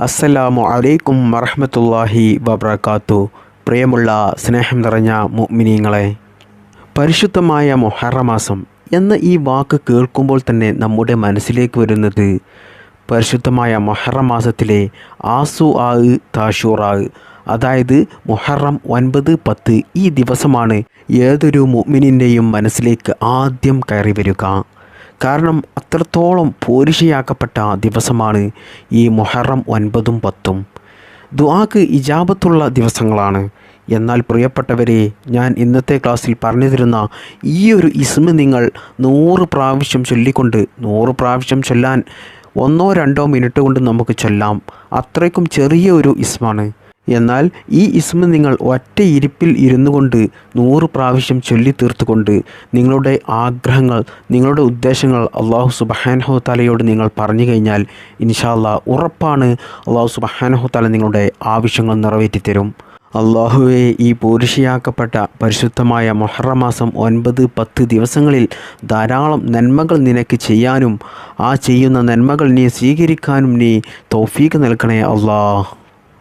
അസ്സലാമു അലൈക്കും വറഹ്മത്തുള്ളാഹി വബറകാത്തു. പ്രിയമുള്ള സ്നേഹം നിറഞ്ഞ മുഅ്മിനീങ്ങളെ, പരിശുദ്ധമായ മുഹറം മാസം എന്ന ഈ വാക്ക് കേൾക്കുമ്പോൾ തന്നെ നമ്മുടെ മനസ്സിലേക്ക് വരുന്നത് പരിശുദ്ധമായ മുഹറം മാസത്തിലെ ആസുആ താഷൂറാ, അതായത് മുഹറം 9, 10 ഈ ദിവസമാണ് ഏതൊരു മുഅ്മിനിൻ്റെയും മനസ്സിലേക്ക് ആദ്യം കയറി വരിക. കാരണം അത്രത്തോളം പോരിശയാക്കപ്പെട്ട ദിവസമാണ് ഈ മുഹറം 9ഉം 10ഉം. ദുആക്ക് ഇജാബത്തുള്ള ദിവസങ്ങളാണ്. എന്നാൽ പ്രിയപ്പെട്ടവരെ, ഞാൻ ഇന്നത്തെ ക്ലാസ്സിൽ പറഞ്ഞു തരുന്ന ഈ ഒരു ഇസ്മ നിങ്ങൾ 100 പ്രാവശ്യം ചൊല്ലിക്കൊണ്ട്, 100 പ്രാവശ്യം ചൊല്ലാൻ 1-2 മിനിറ്റ് കൊണ്ട് നമുക്ക് ചൊല്ലാം. അത്രയ്ക്കും ചെറിയ ഒരു ഇസ്മാണ്. എന്നാൽ ഈ ഇസ്മ നിങ്ങൾ ഒറ്റ ഇരിപ്പിൽ ഇരുന്നു കൊണ്ട് 100 പ്രാവശ്യം ചൊല്ലി തീർത്തുകൊണ്ട് നിങ്ങളുടെ ആഗ്രഹങ്ങൾ, നിങ്ങളുടെ ഉദ്ദേശങ്ങൾ അല്ലാഹു സുബ്ഹാനഹു തആലയോട് നിങ്ങൾ പറഞ്ഞു കഴിഞ്ഞാൽ ഇൻഷാ അല്ലാഹ് ഉറപ്പാണ് അല്ലാഹു സുബ്ഹാനഹു തആല നിങ്ങളുടെ ആവശ്യങ്ങൾ നിറവേറ്റിത്തരും. അല്ലാഹുവേ, ഈ പോരിശയാക്കപ്പെട്ട പരിശുദ്ധമായ മുഹറം മാസം 9, 10 ദിവസങ്ങളിൽ ധാരാളം നന്മകൾ നിനക്ക് ചെയ്യാനും ആ ചെയ്യുന്ന നന്മകൾ നീ സ്വീകരിക്കാനും നീ തൗഫീഖ് നൽകണേ അല്ലാഹ്.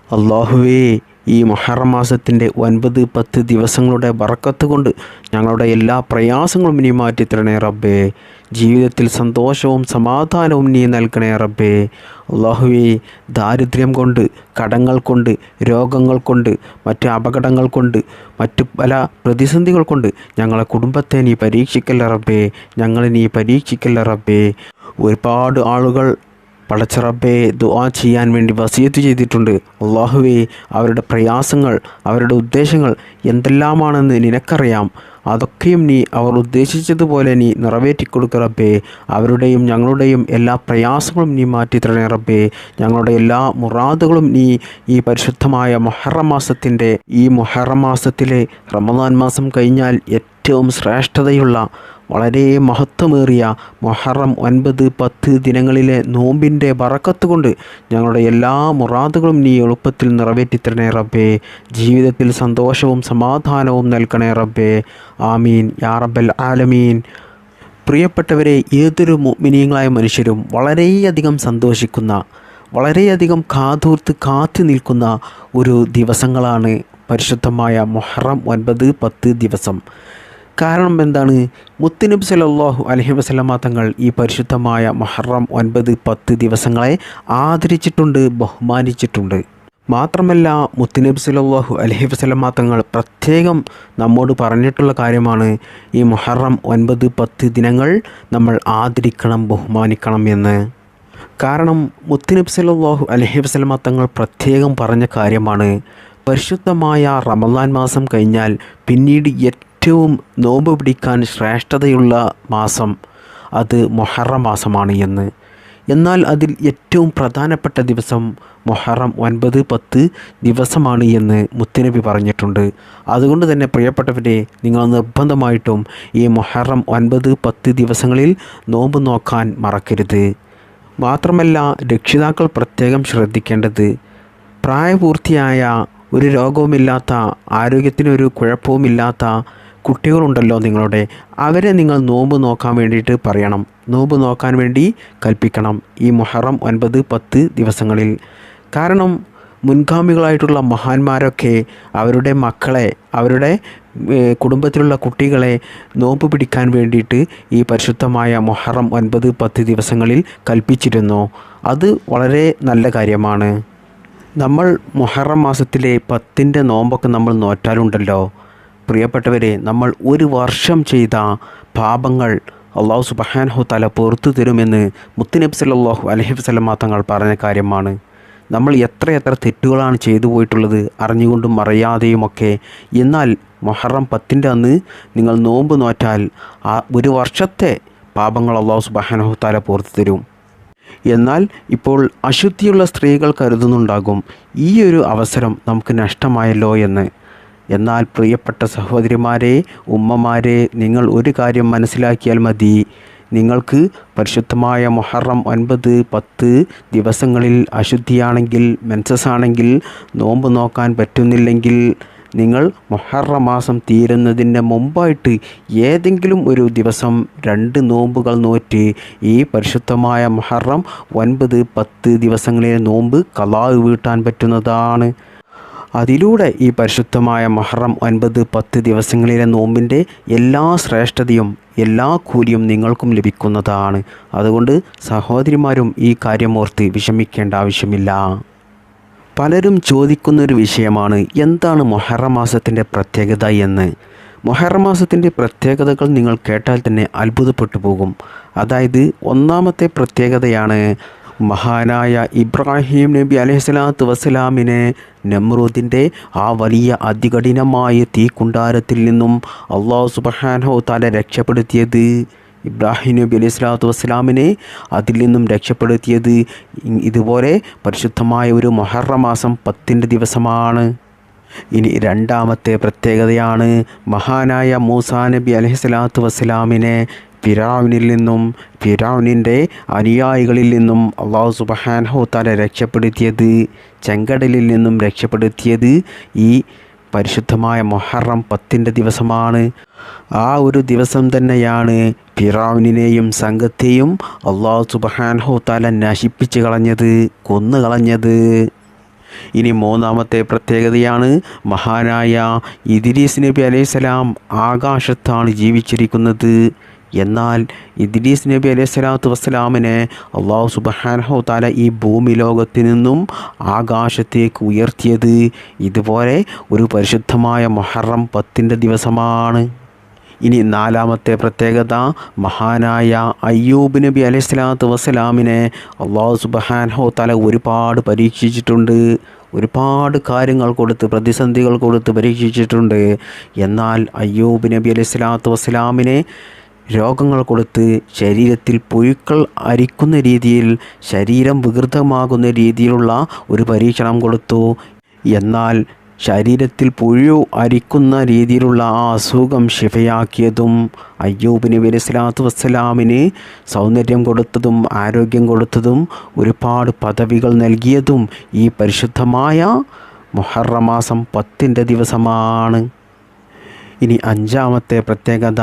അല്ലാഹുവേ, ഈ മുഹറം മാസത്തിൻ്റെ 9, 10 ദിവസങ്ങളുടെ ബറക്കത്ത് കൊണ്ട് ഞങ്ങളുടെ എല്ലാ പ്രയാസങ്ങളും നീ മാറ്റിത്തരണേ റബ്ബേ. ജീവിതത്തിൽ സന്തോഷവും സമാധാനവും നീ നൽകണേ റബ്ബേ. അല്ലാഹുവേ, ദാരിദ്ര്യം കൊണ്ട്, കടങ്ങൾ കൊണ്ട്, രോഗങ്ങൾ കൊണ്ട്, മറ്റ് അപകടങ്ങൾ കൊണ്ട്, മറ്റ് പല പ്രതിസന്ധികൾ കൊണ്ട് ഞങ്ങളെ കുടുംബത്തെ നീ പരീക്ഷിക്കല്ല റബ്ബേ. ഞങ്ങളെ നീ പരീക്ഷിക്കല്ല റബ്ബേ. ഒരുപാട് ആളുകൾ പടച്ച റബ്ബേ ദുആ ചെയ്യാൻ വേണ്ടി വസിയത്ത് ചെയ്തിട്ടുണ്ട്. അല്ലാഹുവേ, അവരുടെ പ്രയാസങ്ങൾ, അവരുടെ ഉദ്ദേശങ്ങൾ എന്തെല്ലാമാണെന്ന് നിനക്കറിയാം. അതൊക്കെയും നീ അവർ ഉദ്ദേശിച്ചതുപോലെ നീ നിറവേറ്റിക്കൊടുക്കുക റബ്ബേ. അവരുടെയും ഞങ്ങളുടെയും എല്ലാ പ്രയാസങ്ങളും നീ മാറ്റിത്തരണേ റബ്ബേ. ഞങ്ങളുടെ എല്ലാ മുറാദുകളും നീ ഈ പരിശുദ്ധമായ മുഹറം മാസത്തിൻ്റെ ഈ മുഹറം മാസത്തിലെ റമദാൻ മാസം കഴിഞ്ഞാൽ ഏറ്റവും ശ്രേഷ്ഠതയുള്ള വളരെ മഹത്വമേറിയ മുഹറം 9, 10 ദിനങ്ങളിലെ നോമ്പിൻ്റെ ബറക്കത്ത് കൊണ്ട് ഞങ്ങളുടെ എല്ലാ മുറാദുകളും നീ എളുപ്പത്തിൽ നിറവേറ്റിത്തരണേ റബ്ബേ. ജീവിതത്തിൽ സന്തോഷവും സമാധാനവും നൽകണേ റബ്ബേ. ആമീൻ യാ റബ്ബൽ ആലമീൻ. പ്രിയപ്പെട്ടവരെ, ഏതൊരു മുഅ്മിനീങ്ങളായ മനുഷ്യരും വളരെയധികം സന്തോഷിക്കുന്ന, വളരെയധികം കാത്തു നിൽക്കുന്ന ഒരു ദിവസങ്ങളാണ് പരിശുദ്ധമായ മുഹറം 9, 10 ദിവസം. കാരണം എന്താണ്? മുത്തുനബി സല്ലല്ലാഹു അലൈഹി വസല്ലമ തങ്ങൾ ഈ പരിശുദ്ധമായ മുഹറം 9, 10 ദിവസങ്ങളെ ആദരിച്ചിട്ടുണ്ട്, ബഹുമാനിച്ചിട്ടുണ്ട്. മാത്രമല്ല മുത്തുനബി സല്ലല്ലാഹു അലൈഹി വസല്ലമ തങ്ങൾ പ്രത്യേകം നമ്മോട് പറഞ്ഞിട്ടുള്ള കാര്യമാണ് ഈ മുഹറം 9, 10 ദിനങ്ങൾ നമ്മൾ ആദരിക്കണം, ബഹുമാനിക്കണം എന്ന്. കാരണം മുത്തുനബി സല്ലല്ലാഹു അലൈഹി വസല്ലമ തങ്ങൾ പ്രത്യേകം പറഞ്ഞ കാര്യമാണ് പരിശുദ്ധമായ റമദാൻ മാസം കഴിഞ്ഞാൽ പിന്നീട് ഏറ്റവും നോമ്പ് പിടിക്കാൻ ശ്രേഷ്ഠതയുള്ള മാസം അത് മുഹറം മാസമാണ് എന്ന്. എന്നാൽ അതിൽ ഏറ്റവും പ്രധാനപ്പെട്ട ദിവസം മുഹറം 9, 10 ദിവസമാണ് എന്ന് മുത്തുനബി പറഞ്ഞിട്ടുണ്ട്. അതുകൊണ്ട് തന്നെ പ്രിയപ്പെട്ടവരെ, നിങ്ങൾ നിർബന്ധമായിട്ടും ഈ മുഹറം 9, 10 ദിവസങ്ങളിൽ നോമ്പ് നോക്കാൻ മറക്കരുത്. മാത്രമല്ല, രക്ഷിതാക്കൾ പ്രത്യേകം ശ്രദ്ധിക്കേണ്ടത്, പ്രായപൂർത്തിയായ, ഒരു രോഗവുമില്ലാത്ത, ആരോഗ്യത്തിനൊരു കുഴപ്പവുമില്ലാത്ത കുട്ടികളുണ്ടല്ലോ നിങ്ങളുടെ, അവരെ നിങ്ങൾ നോമ്പ് നോക്കാൻ വേണ്ടിയിട്ട് പറയണം, നോമ്പ് നോക്കാൻ വേണ്ടി കൽപ്പിക്കണം ഈ മുഹറം 9, 10 ദിവസങ്ങളിൽ. കാരണം മുൻഗാമികളായിട്ടുള്ള മഹാന്മാരൊക്കെ അവരുടെ മക്കളെ, അവരുടെ കുടുംബത്തിലുള്ള കുട്ടികളെ നോമ്പ് പിടിക്കാൻ വേണ്ടിയിട്ട് ഈ പരിശുദ്ധമായ മുഹറം 9, 10 ദിവസങ്ങളിൽ കൽപ്പിച്ചിരുന്നു. അത് വളരെ നല്ല കാര്യമാണ്. നമ്മൾ മുഹറം മാസത്തിലെ 10ൻ്റെ നോമ്പൊക്കെ നമ്മൾ നോറ്റാലുണ്ടല്ലോ പ്രിയപ്പെട്ടവരെ, നമ്മൾ ഒരു വർഷം ചെയ്ത പാപങ്ങൾ അല്ലാഹു സുബ്ഹാനഹു തആല പുറത്തു തരുമെന്ന് മുത്തുനബി സല്ലല്ലാഹു അലൈഹി വസല്ലമ തങ്ങൾ പറഞ്ഞ കാര്യമാണ്. നമ്മൾ എത്രയെത്ര തെറ്റുകളാണ് ചെയ്തു പോയിട്ടുള്ളത്, അറിഞ്ഞുകൊണ്ടും അറിയാതെയുമൊക്കെ. എന്നാൽ മുഹറം 10ൻ്റെ അന്ന് നിങ്ങൾ നോമ്പ് നോറ്റാൽ ആ ഒരു വർഷത്തെ പാപങ്ങൾ അല്ലാഹു സുബ്ഹാനഹു തആല പുറത്തു തരും. എന്നാൽ ഇപ്പോൾ അശുദ്ധിയുള്ള സ്ത്രീകൾ കരുതുന്നുണ്ടാകും ഈ ഒരു അവസരം നമുക്ക് നഷ്ടമായല്ലോ എന്ന്. എന്നാൽ പ്രിയപ്പെട്ട സഹോദരിമാരെ, ഉമ്മമാരെ, നിങ്ങൾ ഒരു കാര്യം മനസ്സിലാക്കിയാൽ മതി. നിങ്ങൾക്ക് പരിശുദ്ധമായ മുഹറം 9, 10 ദിവസങ്ങളിൽ അശുദ്ധിയാണെങ്കിൽ, മെൻസസ് ആണെങ്കിൽ, നോമ്പ് നോക്കാൻ പറ്റുന്നില്ലെങ്കിൽ നിങ്ങൾ മുഹറം മാസം തീരുന്നതിന് മുമ്പായിട്ട് ഏതെങ്കിലും ഒരു ദിവസം 2 നോമ്പുകൾ നോറ്റ് ഈ പരിശുദ്ധമായ മുഹറം 9, 10 ദിവസങ്ങളിലെ നോമ്പ് ഖളാ വീട്ടാൻ പറ്റുന്നതാണ്. അതിലൂടെ ഈ പരിശുദ്ധമായ മുഹറം 9, 10 ദിവസങ്ങളിലെ നോമ്പിൻ്റെ എല്ലാ ശ്രേഷ്ഠതയും എല്ലാ കൂലിയും നിങ്ങൾക്കും ലഭിക്കുന്നതാണ്. അതുകൊണ്ട് സഹോദരിമാരും ഈ കാര്യം ഓർത്ത് വിഷമിക്കേണ്ട ആവശ്യമില്ല. പലരും ചോദിക്കുന്നൊരു വിഷയമാണ് എന്താണ് മുഹറം മാസത്തിൻ്റെ പ്രത്യേകത എന്ന്. മുഹറം മാസത്തിൻ്റെ പ്രത്യേകതകൾ നിങ്ങൾ കേട്ടാൽ തന്നെ അത്ഭുതപ്പെട്ടു പോകും. അതായത് ഒന്നാമത്തെ പ്രത്യേകതയാണ് മഹാനായ ഇബ്രാഹിം നബി അലൈഹിസ്സലാത്തു വസ്സലാമിനെ നമ്രൂദിൻ്റെ ആ വലിയ അതികഠിനമായ തീക്കുണ്ടാരത്തിൽ നിന്നും അല്ലാഹു സുബ്ഹാനഹു തആല രക്ഷപ്പെടുത്തിയത്. ഇബ്രാഹിം നബി അലൈഹി സ്വലാത്തു വസ്സലാമിനെ അതിൽ നിന്നും രക്ഷപ്പെടുത്തിയത് ഇതുപോലെ പരിശുദ്ധമായ ഒരു മുഹറം മാസം 10 ദിവസമാണ്. ഇനി രണ്ടാമത്തെ പ്രത്യേകതയാണ് മഹാനായ മൂസാ നബി അലൈഹി സ്വലാത്തു വസ്സലാമിനെ ഫിറഔനിൽ നിന്നും ഫിറഔനിൻ്റെ അനുയായികളിൽ നിന്നും അല്ലാഹു സുബ്ഹാനഹു തആല രക്ഷപ്പെടുത്തിയത്, ചെങ്കടലിൽ നിന്നും രക്ഷപ്പെടുത്തിയത് ഈ പരിശുദ്ധമായ മുഹറം 10 ദിവസമാണ്. ആ ഒരു ദിവസം തന്നെയാണ് ഫിറഔനിനെയും സംഘത്തെയും അല്ലാഹു സുബ്ഹാനഹു തആല നശിപ്പിച്ച് കളഞ്ഞത്, കൊന്നുകളഞ്ഞത്. ഇനി മൂന്നാമത്തെ പ്രത്യേകതയാണ് മഹാനായ ഇദ്രീസ് നബി അലൈഹിസ്സലാം ആകാശത്താണ് ജീവിച്ചിരിക്കുന്നത്. എന്നാൽ ഇദ്രീസ് നബി അലൈഹി സ്വലാത്തു വസ്സലാമിനെ അല്ലാഹു സുബ്ഹാനഹു തആല ഈ ഭൂമി ലോകത്തു നിന്നും ആകാശത്തേക്ക് ഉയർത്തിയത് ഇതുപോലെ ഒരു പരിശുദ്ധമായ മുഹറം 10 ദിവസമാണ്. ഇനി നാലാമത്തെ പ്രത്യേകത മഹാനായ അയ്യൂബ് നബി അലൈഹി സ്വലാത്തു വസ്സലാമിനെ അല്ലാഹു സുബ്ഹാനഹു തആല ഒരുപാട് പരീക്ഷിച്ചിട്ടുണ്ട്. ഒരുപാട് കാര്യങ്ങൾ കൊടുത്ത്, പ്രതിസന്ധികൾ കൊടുത്ത് പരീക്ഷിച്ചിട്ടുണ്ട്. എന്നാൽ അയ്യൂബ് നബി അലൈഹി സ്വലാത്തു വസ്സലാമിനെ രോഗങ്ങൾ കൊടുത്ത്, ശരീരത്തിൽ പുഴുക്കൾ അരിക്കുന്ന രീതിയിൽ, ശരീരം വികൃതമാകുന്ന രീതിയിലുള്ള ഒരു പരീക്ഷണം കൊടുത്തു. എന്നാൽ ശരീരത്തിൽ പുഴു അരിക്കുന്ന രീതിയിലുള്ള ആ അസുഖം ശിഫയാക്കിയതും, അയ്യൂബ് നബി അലൈഹി സ്വലാത്തു വസ്സലാമിന് സൗന്ദര്യം കൊടുത്തതും ആരോഗ്യം കൊടുത്തതും ഒരുപാട് പദവികൾ നൽകിയതും ഈ പരിശുദ്ധമായ മുഹറം മാസം 10 ദിവസമാണ്. ഇനി അഞ്ചാമത്തെ പ്രത്യേകത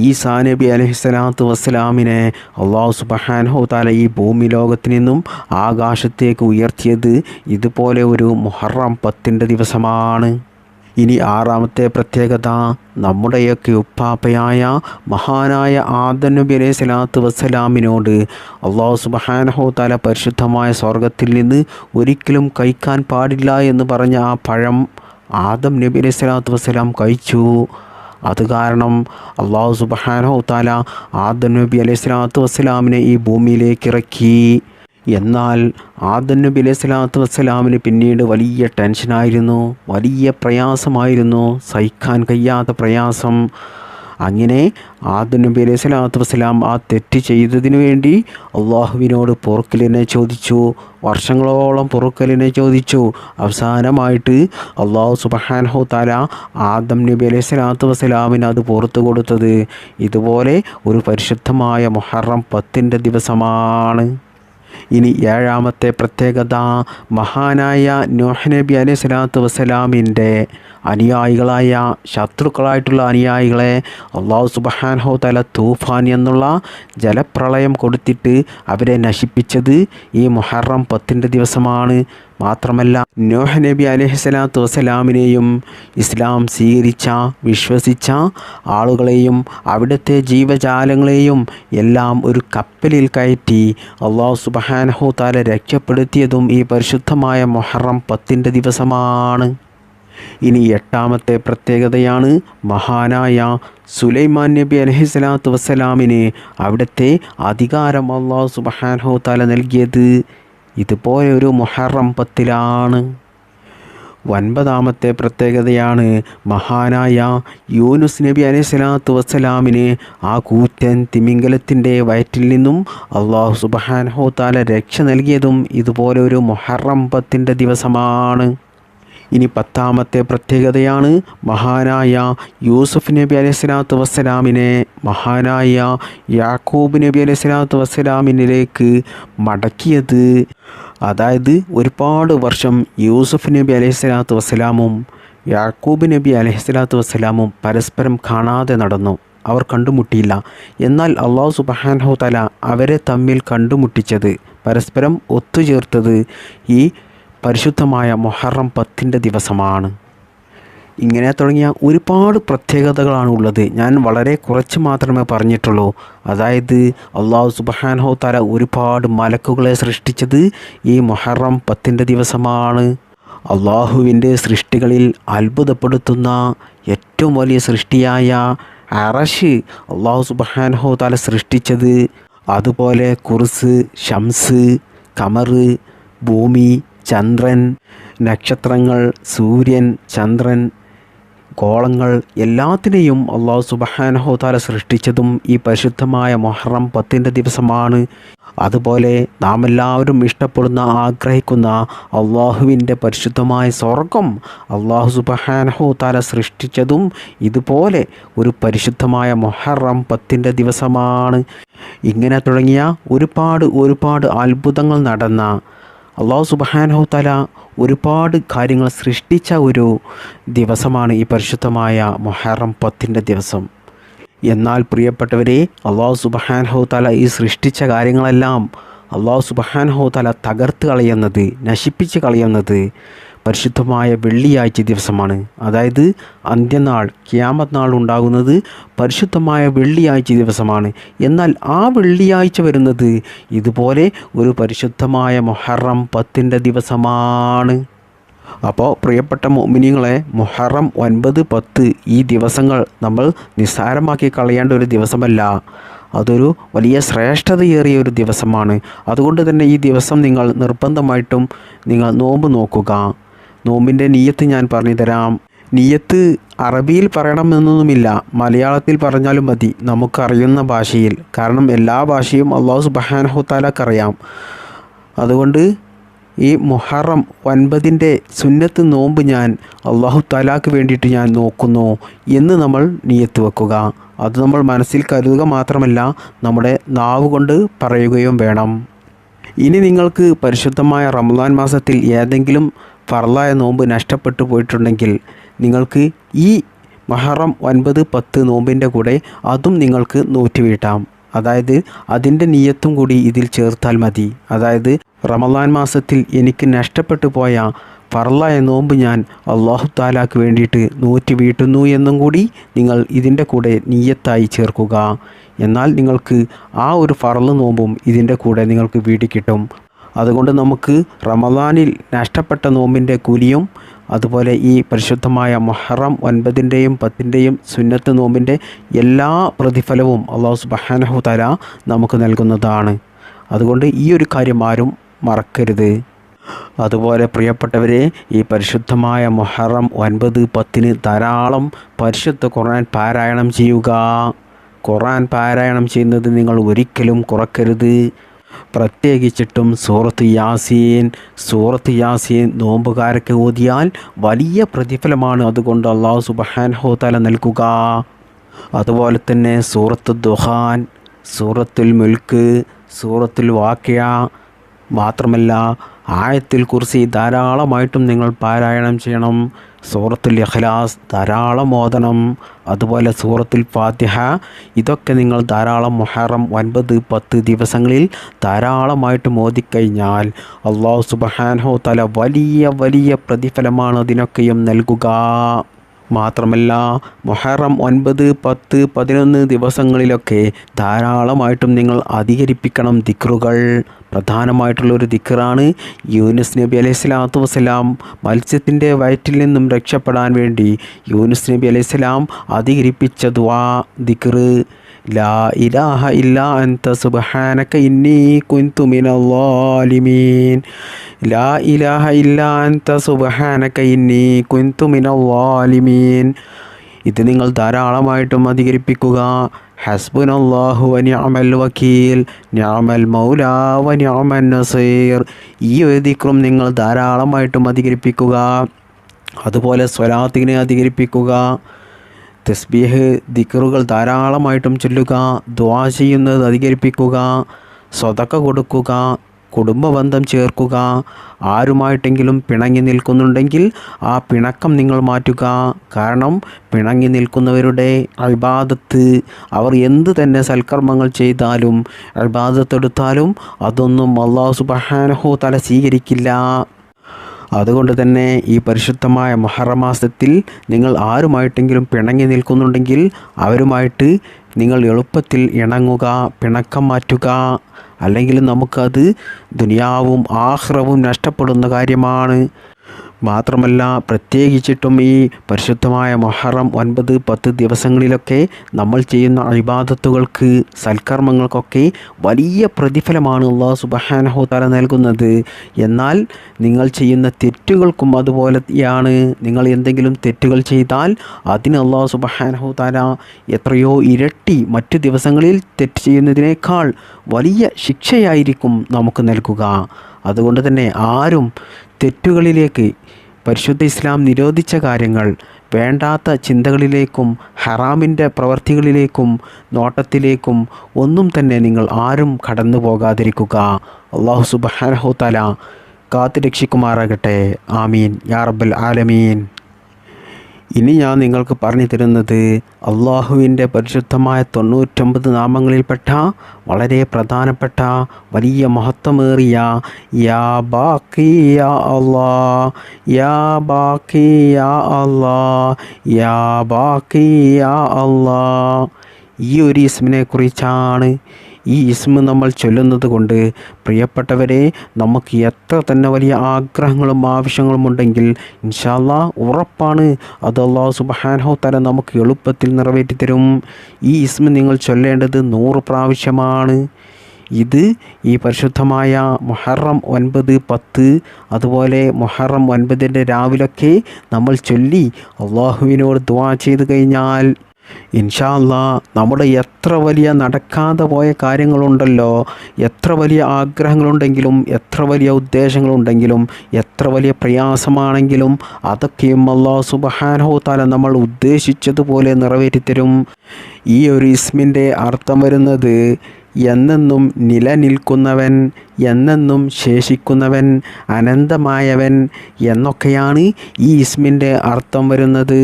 ഈസാ നബി അലൈഹി സ്വലാത്തു വസ്സലാമിനെ അല്ലാഹു സുബ്ഹാനഹു തആല ഈ ഭൂമി ലോകത്തു നിന്നും ആകാശത്തേക്ക് ഉയർത്തിയത് ഇതുപോലെ ഒരു മുഹറം 10 ദിവസമാണ്. ഇനി ആറാമത്തെ പ്രത്യേകത നമ്മുടെയൊക്കെ ഉപ്പാപ്പയായ മഹാനായ ആദം നബി അലൈഹി സ്വലാത്തു വസ്സലാമിനോട് അല്ലാഹു സുബ്ഹാനഹു തആല പരിശുദ്ധമായ സ്വർഗത്തിൽ നിന്ന് ഒരിക്കലും കഴിക്കാൻ പാടില്ല എന്ന് പറഞ്ഞ ആ പഴം ആദം നബി അലൈഹി സ്വലാത്തു വസ്സലാം കഴിച്ചു. അത് കാരണം അല്ലാഹു സുബ്ഹാനഹു തആല ആദം നബി അലൈഹി സ്വലാത്തു വസ്സലാമിനെ ഈ ഭൂമിയിലേക്ക് ഇറക്കി. എന്നാൽ ആദം നബി അലൈഹി സ്വലാത്തു വസ്സലാമിന് പിന്നീട് വലിയ ടെൻഷനായിരുന്നു, വലിയ പ്രയാസമായിരുന്നു, സഹിക്കാൻ കഴിയാത്ത പ്രയാസം. അങ്ങനെ ആദം നബി അലൈഹി സ്വലാത്തു വസ്സലാം ആ തെറ്റ് ചെയ്തതിനു വേണ്ടി അള്ളാഹുവിനോട് പൊറുക്കലിനെ ചോദിച്ചു. വർഷങ്ങളോളം പൊറുക്കലിനെ ചോദിച്ചു. അവസാനമായിട്ട് അല്ലാഹു സുബ്ഹാനഹു തആല ആദം നബി അലൈഹി സ്വലാത്തു വസ്സലാമിന് അത് പുറത്തു കൊടുത്തത് ഇതുപോലെ ഒരു പരിശുദ്ധമായ മുഹറം 10 ദിവസമാണ്. ഇനി ഏഴാമത്തെ പ്രത്യേകത മഹാനായ നൂഹ് നബി അലൈഹി സ്വലാത്തു വസ്സലാമിൻ്റെ അനുയായികളായ ശത്രുക്കളായിട്ടുള്ള അനുയായികളെ അല്ലാഹു സുബ്ഹാനഹു തആല തൂഫാൻ എന്നുള്ള ജലപ്രളയം കൊടുത്തിട്ട് അവരെ നശിപ്പിച്ചത് ഈ മുഹറം 10 ദിവസമാണ്. മാത്രമല്ല നൂഹ് നബി അലൈഹി സ്വലാത്തു വസ്സലാമിനെയും ഇസ്ലാം സ്വീകരിച്ച, വിശ്വസിച്ച ആളുകളെയും അവിടുത്തെ ജീവജാലങ്ങളെയും എല്ലാം ഒരു കപ്പലിൽ കയറ്റി അല്ലാഹു സുബ്ഹാനഹു തആല രക്ഷപ്പെടുത്തിയതും ഈ പരിശുദ്ധമായ മുഹറം 10 ദിവസമാണ്. ഇനി എട്ടാമത്തെ പ്രത്യേകതയാണ് മഹാനായ സുലൈമാൻ നബി അലൈഹി സ്വലാത്തു വസ്സലാമിന് അവിടുത്തെ അധികാരം അല്ലാഹു സുബ്ഹാനഹു തആല നൽകിയത് ഇതുപോലെ ഒരു മുഹറം 10 ഒൻപതാമത്തെ പ്രത്യേകതയാണ് മഹാനായ യൂനുസ് നബി അലൈഹി സ്വലാത്തു വസ്സലാമിന് ആ കൂറ്റൻ തിമിംഗലത്തിൻ്റെ വയറ്റിൽ നിന്നും അല്ലാഹു സുബ്ഹാനഹു തആല രക്ഷ നൽകിയതും ഇതുപോലെ ഒരു മുഹറം 10 ദിവസമാണ്. ഇനി പത്താമത്തെ പ്രത്യേകതയാണ് മഹാനായ യൂസുഫ് നബി അലൈഹി സ്വലാത്തു വസ്സലാമിനെ മഹാനായ യാക്കൂബ് നബി അലൈഹി സ്വലാത്തു വസ്സലാമിനിലേക്ക് മടക്കിയത്. അതായത് ഒരുപാട് വർഷം യൂസുഫ് നബി അലൈഹി സ്വലാത്തു വസ്സലാമും യാക്കൂബ് നബി അലൈഹിസ്സലാത്തു വസ്സലാമും പരസ്പരം കാണാതെ നടന്നു. അവർ കണ്ടുമുട്ടിയില്ല. എന്നാൽ അള്ളാഹു സുബ്ഹാനഹു തആല അവരെ തമ്മിൽ കണ്ടുമുട്ടിച്ചത്, പരസ്പരം ഒത്തുചേർത്തത് ഈ പരിശുദ്ധമായ മുഹറം 10 ദിവസമാണ്. ഇങ്ങനെ തുടങ്ങിയ ഒരുപാട് പ്രത്യേകതകളാണ് ഉള്ളത്. ഞാൻ വളരെ കുറച്ച് മാത്രമേ പറഞ്ഞിട്ടുള്ളൂ. അതായത് അള്ളാഹു സുബ്ഹാനഹു തആല ഒരുപാട് മലക്കുകളെ സൃഷ്ടിച്ചത് ഈ മുഹറം 10 ദിവസമാണ്. അള്ളാഹുവിൻ്റെ സൃഷ്ടികളിൽ അത്ഭുതപ്പെടുത്തുന്ന ഏറ്റവും വലിയ സൃഷ്ടിയായ അറശ് അള്ളാഹു സുബ്ഹാനഹു തആല സൃഷ്ടിച്ചത്, അതുപോലെ കുർസ്, ശംസ്, ഖമറ്, ഭൂമി, ചന്ദ്രൻ, നക്ഷത്രങ്ങൾ, സൂര്യൻ, ചന്ദ്രൻ, ഗോളങ്ങൾ എല്ലാത്തിനെയും അള്ളാഹു സുബ്ഹാനഹു തആല സൃഷ്ടിച്ചതും ഈ പരിശുദ്ധമായ മുഹറം 10 ദിവസമാണ്. അതുപോലെ നാം എല്ലാവരും ഇഷ്ടപ്പെടുന്ന, ആഗ്രഹിക്കുന്ന അള്ളാഹുവിൻ്റെ പരിശുദ്ധമായ സ്വർഗം അള്ളാഹു സുബ്ഹാനഹു തആല സൃഷ്ടിച്ചതും ഇതുപോലെ ഒരു പരിശുദ്ധമായ മുഹറം 10 ദിവസമാണ്. ഇങ്ങനെ തുടങ്ങിയ ഒരുപാട് അത്ഭുതങ്ങൾ നടന്ന, അള്ളാഹു സുബ്ഹാനഹു തആല ഒരുപാട് കാര്യങ്ങൾ സൃഷ്ടിച്ച ഒരു ദിവസമാണ് ഈ പരിശുദ്ധമായ മുഹറം 10 ദിവസം. എന്നാൽ പ്രിയപ്പെട്ടവരെ, അള്ളാഹു സുബ്ഹാനഹു തആല ഈ സൃഷ്ടിച്ച കാര്യങ്ങളെല്ലാം അള്ളാഹു സുബ്ഹാനഹു തആല തകർത്ത് കളയുന്നത്, നശിപ്പിച്ച് കളയുന്നത് പരിശുദ്ധമായ വെള്ളിയാഴ്ച ദിവസമാണ്. അതായത് അന്ത്യനാൾ, ഖിയാമത്ത് നാൾ ഉണ്ടാകുന്നത് പരിശുദ്ധമായ വെള്ളിയാഴ്ച ദിവസമാണ്. എന്നാൽ ആ വെള്ളിയാഴ്ച വരുന്നത് ഇതുപോലെ ഒരു പരിശുദ്ധമായ മുഹറം 10 ദിവസമാണ്. അപ്പോൾ പ്രിയപ്പെട്ട മുഅ്മിനീങ്ങളെ, മുഹറം 9, 10 ഈ ദിവസങ്ങൾ നമ്മൾ നിസ്സാരമാക്കി കളയേണ്ട ഒരു ദിവസമല്ല. അതൊരു വലിയ ശ്രേഷ്ഠതയേറിയ ഒരു ദിവസമാണ്. അതുകൊണ്ട് തന്നെ ഈ ദിവസം നിങ്ങൾ നിർബന്ധമായിട്ടും നോമ്പ് നോക്കുക. നോമ്പിൻ്റെ നിയ്യത്ത് ഞാൻ പറഞ്ഞു തരാം. നിയ്യത്ത് അറബിയിൽ പറയണമെന്നൊന്നുമില്ല, മലയാളത്തിൽ പറഞ്ഞാലും മതി, നമുക്കറിയുന്ന ഭാഷയിൽ. കാരണം എല്ലാ ഭാഷയും അല്ലാഹു സുബ്ഹാനഹു തആലക്ക് അറിയാം. അതുകൊണ്ട് ഈ മുഹറം 9 സുന്നത്ത് നോമ്പ് ഞാൻ അല്ലാഹു തആലാക്ക് വേണ്ടിയിട്ട് ഞാൻ നോക്കുന്നു എന്ന് നമ്മൾ നിയ്യത്ത് വെക്കുക. അത് നമ്മൾ മനസ്സിൽ കരുതുക മാത്രമല്ല, നമ്മുടെ നാവ് കൊണ്ട് പറയുകയും വേണം. ഇനി നിങ്ങൾക്ക് പരിശുദ്ധമായ റമദാൻ മാസത്തിൽ ഏതെങ്കിലും ഫർളായ നോമ്പ് നഷ്ടപ്പെട്ടു പോയിട്ടുണ്ടെങ്കിൽ നിങ്ങൾക്ക് ഈ മുഹറം 9, 10 നോമ്പിൻ്റെ കൂടെ അതും നിങ്ങൾക്ക് നോറ്റുവീട്ടാം. അതായത് അതിൻ്റെ നിയ്യത്തും കൂടി ഇതിൽ ചേർത്താൽ മതി. അതായത് റമദാൻ മാസത്തിൽ എനിക്ക് നഷ്ടപ്പെട്ടു പോയ ഫർളായ നോമ്പ് ഞാൻ അല്ലാഹു തആലാക്ക് വേണ്ടിയിട്ട് നോറ്റ് വീട്ടുന്നു എന്നും കൂടി നിങ്ങൾ ഇതിൻ്റെ കൂടെ നിയ്യത്തായി ചേർക്കുക. എന്നാൽ നിങ്ങൾക്ക് ആ ഒരു ഫർള് നോമ്പും ഇതിൻ്റെ കൂടെ നിങ്ങൾക്ക് വീട്ടിക്കിട്ടും. അതുകൊണ്ട് നമുക്ക് റമദാനിൽ നഷ്ടപ്പെട്ട നോമ്പിൻ്റെ കൂലിയും അതുപോലെ ഈ പരിശുദ്ധമായ മുഹറം 9-ൻ്റെയും 10-ൻ്റെയും സുന്നത്ത് നോമ്പിൻ്റെ എല്ലാ പ്രതിഫലവും അല്ലാഹു സുബ്ഹാനഹു തആല നമുക്ക് നൽകുന്നതാണ്. അതുകൊണ്ട് ഈ ഒരു കാര്യം ആരും മറക്കരുത്. അതുപോലെ പ്രിയപ്പെട്ടവരെ, ഈ പരിശുദ്ധമായ മുഹറം 9, 10 ധാരാളം പരിശുദ്ധ ഖുർആൻ പാരായണം ചെയ്യുക. ഖുർആൻ പാരായണം ചെയ്യുന്നത് നിങ്ങൾ ഒരിക്കലും കുറക്കരുത്. പ്രത്യേകിച്ചിട്ടും സൂറത്ത് യാസീൻ നോമ്പുകാരൊക്കെ ഓതിയാൽ വലിയ പ്രതിഫലമാണ് അതുകൊണ്ട് അല്ലാഹു സുബ്ഹാനഹു തആല നൽകുക. അതുപോലെ തന്നെ സൂറത്ത് ദുഹാൻ, സൂറത്തുൽ മുൽക്ക്, സൂറത്തുൽ വാഖിഅ, മാത്രമല്ല ആയത്തുൽ കുർസി ധാരാളമായിട്ടും നിങ്ങൾ പാരായണം ചെയ്യണം. സൂറത്തുൽ ഇഖ്ലാസ് ധാരാളം ഓതണം. അതുപോലെ സൂറത്തുൽ ഫാത്തിഹ, ഇതൊക്കെ നിങ്ങൾ ധാരാളം മുഹറം 9, 10 ദിവസങ്ങളിൽ ധാരാളമായിട്ട് ഓതിക്കഴിഞ്ഞാൽ അല്ലാഹു സുബ്ഹാനഹു തആല വലിയ പ്രതിഫലമാണ് അതിനൊക്കെയും നൽകുക. മാത്രമല്ല മുഹറം 9, 10, 11 ദിവസങ്ങളിലൊക്കെ ധാരാളമായിട്ടും നിങ്ങൾ അധികരിപ്പിക്കണം ദിക്റുകൾ. പ്രധാനമായിട്ടുള്ളൊരു ദിക്റാണ് യൂനുസ് നബി അലൈഹിസ്സലാത്തു വസ്സലാം മത്സ്യത്തിൻ്റെ വയറ്റിൽ നിന്നും രക്ഷപ്പെടാൻ വേണ്ടി യൂനുസ് നബി അലൈഹിസ്സലാം അധികരിപ്പിച്ച ദുആ ദിക്റ്, ലാ ഇലാഹ ഇല്ലാ അൻത സുബ്ഹാനക ഇന്നി കുൻതു മിനൽ ളാലിമീൻ. ലാ ഇലാഹ ഇല്ലാ അൻത സുബ്ഹാനക ഇന്നി കുൻതു മിനൽ ളാലിമീൻ. ഇത് നിങ്ങൾ ധാരാളമായിട്ടും അധികരിപ്പിക്കുക. ഹസ്ബുനല്ലാഹു വ നിഅമൽ വക്കീൽ, നിഅമൽ മൗലാ വ നിഅമൻ നസീർ. ഈ ഒരു ദിക്റും നിങ്ങൾ ധാരാളമായിട്ടും അധികരിപ്പിക്കുക. അതുപോലെ സ്വലാത്തിനെ അധികരിപ്പിക്കുക. തസ്ബീഹ് ദിക്റുകൾ ധാരാളമായിട്ടും ചൊല്ലുക. ദുആ ചെയ്യുന്നത് അധികരിപ്പിക്കുക. സ്വതക്ക കൊടുക്കുക. കുടുംബബന്ധം ചേർക്കുക. ആരുമായിട്ടെങ്കിലും പിണങ്ങി നിൽക്കുന്നുണ്ടെങ്കിൽ ആ പിണക്കം നിങ്ങൾ മാറ്റുക. കാരണം പിണങ്ങി നിൽക്കുന്നവരുടെ ഇബാദത്ത്, അവർ എന്ത് തന്നെ സൽക്കർമ്മങ്ങൾ ചെയ്താലും ഇബാദത്തെടുത്താലും അതൊന്നും അല്ലാഹു സുബ്ഹാനഹു തആല സ്വീകരിക്കില്ല. അതുകൊണ്ട് തന്നെ ഈ പരിശുദ്ധമായ മുഹറം മാസത്തിൽ നിങ്ങൾ ആരുമായിട്ടെങ്കിലും പിണങ്ങി നിൽക്കുന്നുണ്ടെങ്കിൽ അവരുമായിട്ട് നിങ്ങൾ എളുപ്പത്തിൽ ഇണങ്ങുക, പിണക്കം മാറ്റുക. അല്ലെങ്കിൽ നമുക്കത് ദുനിയാവും ആഖിറവും നഷ്ടപ്പെടുന്ന കാര്യമാണ്. മാത്രമല്ല പ്രത്യേകിച്ചിട്ടും ഈ പരിശുദ്ധമായ മുഹറം 9, 10 ദിവസങ്ങളിലൊക്കെ നമ്മൾ ചെയ്യുന്ന ഇബാദത്തുകൾക്ക്, സൽക്കർമ്മങ്ങൾക്കൊക്കെ വലിയ പ്രതിഫലമാണ് അല്ലാഹു സുബ്ഹാനഹു തആല നൽകുന്നത്. എന്നാൽ നിങ്ങൾ ചെയ്യുന്ന തെറ്റുകൾക്കും അതുപോലെയാണ്. നിങ്ങൾ എന്തെങ്കിലും തെറ്റുകൾ ചെയ്താൽ അതിന് അല്ലാഹു സുബ്ഹാനഹു തആല എത്രയോ ഇരട്ടി മറ്റു ദിവസങ്ങളിൽ തെറ്റ് ചെയ്യുന്നതിനേക്കാൾ വലിയ ശിക്ഷയായിരിക്കും നമുക്ക് നൽകുക. അതുകൊണ്ട് തന്നെ ആരും തെറ്റുകളിലേക്ക്, പരിശുദ്ധ ഇസ്ലാം നിരോധിച്ച കാര്യങ്ങൾ, വേണ്ടാത്ത ചിന്തകളിലേക്കും ഹറാമിൻ്റെ പ്രവർത്തികളിലേക്കും നോട്ടത്തിലേക്കും ഒന്നും തന്നെ നിങ്ങൾ ആരും കടന്നു പോകാതിരിക്കുക. അല്ലാഹു സുബ്ഹാനഹു തആല കാത്തുരക്ഷിക്കുമാറാകട്ടെ. ആമീൻ യാ റബ്ബൽ ആലമീൻ. ഇനി ഞാൻ നിങ്ങൾക്ക് പറഞ്ഞു തരുന്നത് അള്ളാഹുവിൻ്റെ പരിശുദ്ധമായ 99 നാമങ്ങളിൽപ്പെട്ട വളരെ പ്രധാനപ്പെട്ട വലിയ മഹത്വമേറിയ യാ ബാക്കി യാ അല്ലാ, യാ ബാക്കി യാ അല്ലാ, യാ ബാക്കി യാ അല്ലാ, ഈ ഒരു ഇസ്മിനെ കുറിച്ചാണ്. ഈ ഇസ്മ നമ്മൾ ചൊല്ലുന്നത് കൊണ്ട് പ്രിയപ്പെട്ടവരെ, നമുക്ക് എത്ര തന്നെ വലിയ ആഗ്രഹങ്ങളും ആവശ്യങ്ങളും ഉണ്ടെങ്കിൽ ഇൻഷാ അല്ലാഹ് ഉറപ്പാണ് അത് അല്ലാഹു സുബ്ഹാനഹു തആല നമുക്ക് എളുപ്പത്തിൽ നിറവേറ്റി തരും. ഈ ഇസ്മ നിങ്ങൾ ചൊല്ലേണ്ടത് 100 പ്രാവശ്യമാണ്. ഇത് ഈ പരിശുദ്ധമായ മുഹറം 9, 10 അതുപോലെ മുഹറം 9ൻ്റെ രാവിലൊക്കെ നമ്മൾ ചൊല്ലി അള്ളാഹുവിനോട് ദുആ ചെയ്ത് കഴിഞ്ഞാൽ ഇൻഷാ അല്ലാഹ് നമ്മുടെ എത്ര വലിയ നടക്കാതെ പോയ കാര്യങ്ങളുണ്ടല്ലോ, എത്ര വലിയ ആഗ്രഹങ്ങളുണ്ടെങ്കിലും, എത്ര വലിയ ഉദ്ദേശങ്ങളുണ്ടെങ്കിലും, എത്ര വലിയ പ്രയാസമാണെങ്കിലും അതൊക്കെയും അല്ലാഹു സുബ്ഹാനഹു തആല നമ്മൾ ഉദ്ദേശിച്ചതുപോലെ നിറവേറ്റിത്തരും. ഈ ഒരു ഇസ്മിൻ്റെ അർത്ഥം വരുന്നത് എന്നെന്നും നിലനിൽക്കുന്നവൻ, എന്നെന്നും ശേഷിക്കുന്നവൻ, അനന്തമായവൻ എന്നൊക്കെയാണ് ഈ ഇസ്മിൻ്റെ അർത്ഥം വരുന്നത്.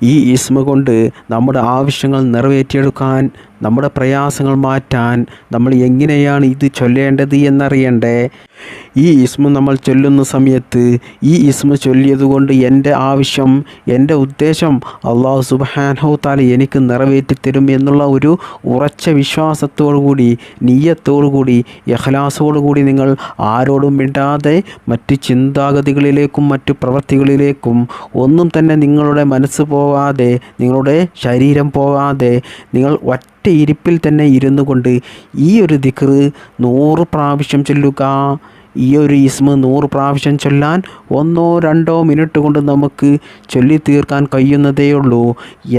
ഈ ഇസ്മ കൊണ്ട് നമ്മുടെ ആവശ്യങ്ങൾ നിറവേറ്റിയെടുക്കാൻ, നമ്മുടെ പ്രയാസങ്ങൾ മാറ്റാൻ നമ്മൾ എങ്ങനെയാണ് ഇത് ചൊല്ലേണ്ടത് എന്നറിയണ്ടേ? ഈ ഇസ്മ നമ്മൾ ചൊല്ലുന്ന സമയത്ത് ഈ ഇസ്മ ചൊല്ലിയതുകൊണ്ട് എൻ്റെ ആവശ്യം, എൻ്റെ ഉദ്ദേശം അല്ലാഹു സുബ്ഹാനഹു തആല എനിക്ക് നിറവേറ്റിത്തരും എന്നുള്ള ഒരു ഉറച്ച വിശ്വാസത്തോടുകൂടി, നിയ്യത്തോടുകൂടി, ഇഖ്ലാസോടുകൂടി നിങ്ങൾ ആരോടും മിണ്ടാതെ മറ്റ് ചിന്താഗതികളിലേക്കും മറ്റു പ്രവൃത്തികളിലേക്കും ഒന്നും തന്നെ നിങ്ങളുടെ മനസ്സ് പോകാതെ, നിങ്ങളുടെ ശരീരം പോകാതെ നിങ്ങൾ ഒറ്റ ഇരിപ്പിൽ തന്നെ ഇരുന്നു കൊണ്ട് ഈ ഒരു ദിക്ർ 100 പ്രാവശ്യം ചൊല്ലുക. ഈ ഒരു ഇസ്മ 100 പ്രാവശ്യം ചൊല്ലാൻ 1-2 മിനിറ്റ് കൊണ്ട് നമുക്ക് ചൊല്ലി തീർക്കാൻ കഴിയുന്നതേയുള്ളൂ.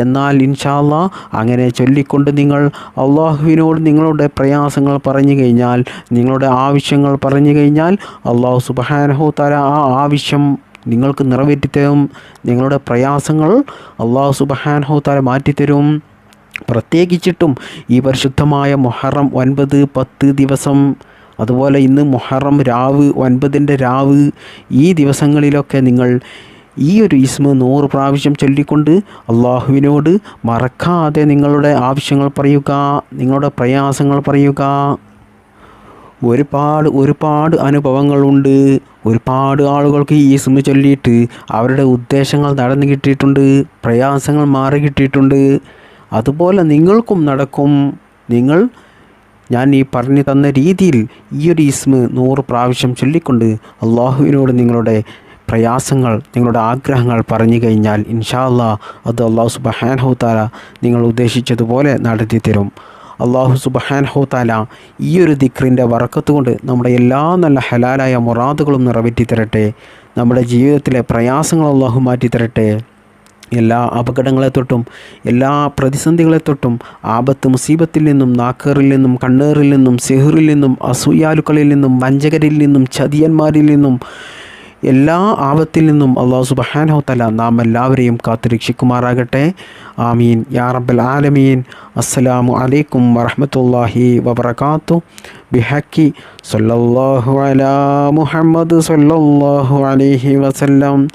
എന്നാൽ ഇൻഷാ അല്ലാഹ് അങ്ങനെ ചൊല്ലിക്കൊണ്ട് നിങ്ങൾ അള്ളാഹുവിനോട് നിങ്ങളുടെ പ്രയാസങ്ങൾ പറഞ്ഞു കഴിഞ്ഞാൽ, നിങ്ങളുടെ ആവശ്യങ്ങൾ പറഞ്ഞു കഴിഞ്ഞാൽ അല്ലാഹു സുബ്ഹാനഹു തആല ആ ആവശ്യം നിങ്ങൾക്ക് നിറവേറ്റിത്തരും. നിങ്ങളുടെ പ്രയാസങ്ങൾ അല്ലാഹു സുബ്ഹാനഹു തആല മാറ്റിത്തരും. പ്രത്യേകിച്ചിട്ടും ഈ പരിശുദ്ധമായ മുഹറം 9, 10 ദിവസം, അതുപോലെ ഇന്ന് മുഹറം രാവ് 9ൻ്റെ രാവ്, ഈ ദിവസങ്ങളിലൊക്കെ നിങ്ങൾ ഈ ഒരു ഇസ്മ 100 പ്രാവശ്യം ചൊല്ലിക്കൊണ്ട് അള്ളാഹുവിനോട് മറക്കാതെ നിങ്ങളുടെ ആവശ്യങ്ങൾ പറയുക, നിങ്ങളുടെ പ്രയാസങ്ങൾ പറയുക. ഒരുപാട് അനുഭവങ്ങളുണ്ട്. ഒരുപാട് ആളുകൾക്ക് ഈ ഇസ്മ ചൊല്ലിയിട്ട് അവരുടെ ഉദ്ദേശങ്ങൾ നടന്നു കിട്ടിയിട്ടുണ്ട്, പ്രയാസങ്ങൾ മാറി കിട്ടിയിട്ടുണ്ട്. അതുപോലെ നിങ്ങൾക്കും നടക്കും. ഞാൻ ഈ പറഞ്ഞു തന്ന രീതിയിൽ ഈ ഒരു ഇസ്മ 100 പ്രാവശ്യം ചൊല്ലിക്കൊണ്ട് അള്ളാഹുവിനോട് നിങ്ങളുടെ പ്രയാസങ്ങൾ, നിങ്ങളുടെ ആഗ്രഹങ്ങൾ പറഞ്ഞു കഴിഞ്ഞാൽ ഇൻഷാ അല്ലാഹ് അത് അല്ലാഹു സുബ്ഹാനഹു തആല നിങ്ങൾ ഉദ്ദേശിച്ചതുപോലെ നടത്തി തരും. അല്ലാഹു സുബ്ഹാനഹു തആല ഈ ഒരു ദിക്റിൻ്റെ ബറക്കത്ത് കൊണ്ട് നമ്മുടെ എല്ലാ നല്ല ഹലാലായ മുറാദുകളും നിറവേറ്റി തരട്ടെ. നമ്മുടെ ജീവിതത്തിലെ പ്രയാസങ്ങൾ അല്ലാഹു മാറ്റി തരട്ടെ. എല്ലാ അപകടങ്ങളെ തൊട്ടും, എല്ലാ പ്രതിസന്ധികളെ തൊട്ടും, ആപത്ത് മുസീബത്തിൽ നിന്നും, നാക്കേറിൽ നിന്നും, കണ്ണേറിൽ നിന്നും, സിഹറിൽ നിന്നും, അസൂയാലുക്കളിൽ നിന്നും, വഞ്ചകരിൽ നിന്നും, ചതിയന്മാരിൽ നിന്നും എല്ലാ ആപത്തിൽ നിന്നും അല്ലാഹു സുബ്ഹാനഹു തആല നാം എല്ലാവരെയും കാത്തുരക്ഷിക്കുമാറാകട്ടെ. ആമീൻ യാ റബ്ബൽ ആലമീൻ. അസ്സലാമു അലൈക്കും വറഹ്മത്തുള്ളാഹി വബറകാതുഹു. ബിഹഖി സ്വല്ലല്ലാഹു അലാ മുഹമ്മദ് സ്വല്ലല്ലാഹു അലൈഹി വസല്ലം.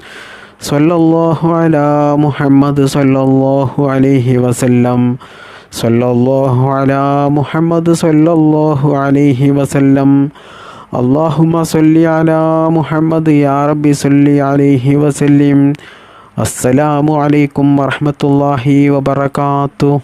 സ്വല്ലല്ലാഹു അലാ മുഹമ്മദ് സ്വല്ലല്ലാഹു അലൈഹി വസല്ലം. സ്വല്ലല്ലാഹു അലാ മുഹമ്മദ് സ്വല്ലല്ലാഹു അലൈഹി വസല്ലം. അല്ലാഹുമ്മ സ്വല്ലി അലാ മുഹമ്മദ് യാ റബ്ബി സ്വല്ലി അലൈഹി വസല്ലിം. അസ്സലാമു അലൈക്കും വറഹ്മത്തുള്ളാഹി വബറകാതുഹു.